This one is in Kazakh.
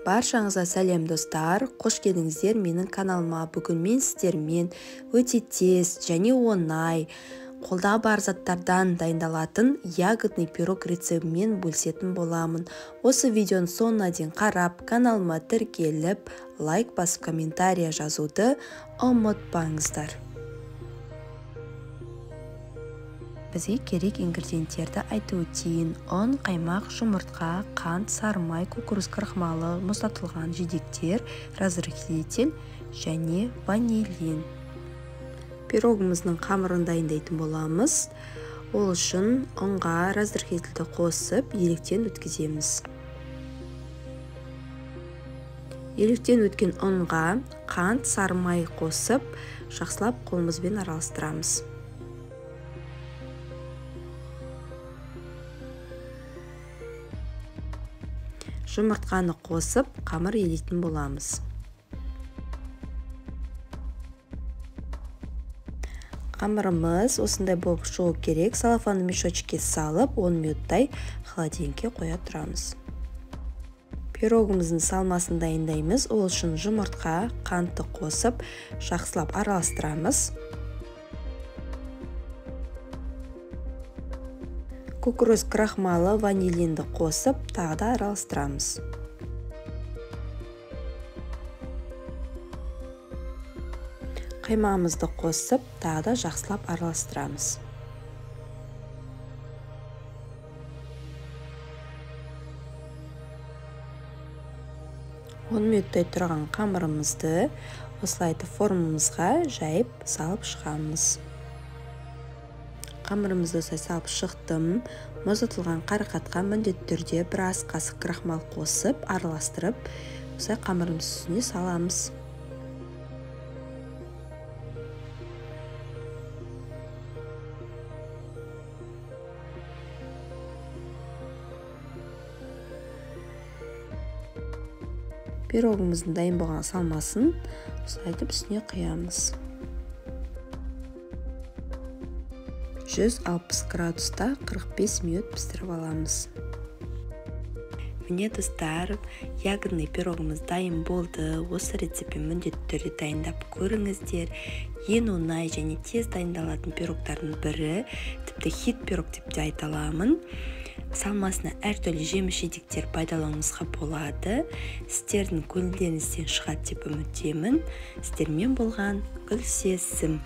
Баршаңызға сәлем достар, қош келдіңіздер менің каналыма. Бүгін мен сіздермен өте тез және оңай қолда бар заттардан дайындалатын ягодный пирог рецептімен бөлісетін боламын. Осы видеоның соңына дейін қарап, каналыма тіркеліп, лайк басып, комментария жазуды ұмытпаңыздар. Бізге керек ингредиенттерді айтып өтейін. Ұн, қаймақ, жұмыртқа, қант, сары май, күкіріс крахмалы, мұздатылған жидектер, разрыхлитель және ванилин. Пирогымыздың қамырын дайындайтын боламыз. Ол үшін ұнға разрыхлительді қосып, електен өткіземіз. Електен өткен ұнға қант, сары май қосып, жақсылап қолымызбен араластырамыз. Жұмыртқаны қосып, қамыр елейтін боламыз. Қамырымыз осындай болып шығу керек. Салафанды мешочке салып, 10 минуттай холодильникке қоя тұрамыз. Пирогымыздың салмасын дайындаймыз. Ол үшін жұмыртқа, қантты қосып, жақсылап араластырамыз. Күкіріс крахмалы, ванилинді қосып, тағы да араластырамыз. Қаймағымызды қосып, тағы да жақсылап араластырамыз. Он минуттай тұрған қамырымызды осылайты формамызға жайып салып шығамыз. Қамырымызды осылай салып шықтым. Мұздатылған қарақатқа міндетті түрде бір ас қасық крахмал қосып, араластырып, осылай қамырымыз үстіне саламыз. Пирогымыздың дайын болған салмасын осылайтып үстіне құямыз. 160 градуста 45 минут пістіріп аламыз. Міне достар, ягодный пирогымыз дайын болды. Осы рецептпен міндетті түрде дайындап көріңіздер. Ең оңай және тез дайындалатын пирогтардың бірі, тіпті хит пирог деп те айта аламын. Салмасына әртүрлі жеміс-жидектер пайдалануыңызға болады. Сіздердің көңілдеріңізден шығады деп үміттемін. Сіздермен болған Гүлсезім.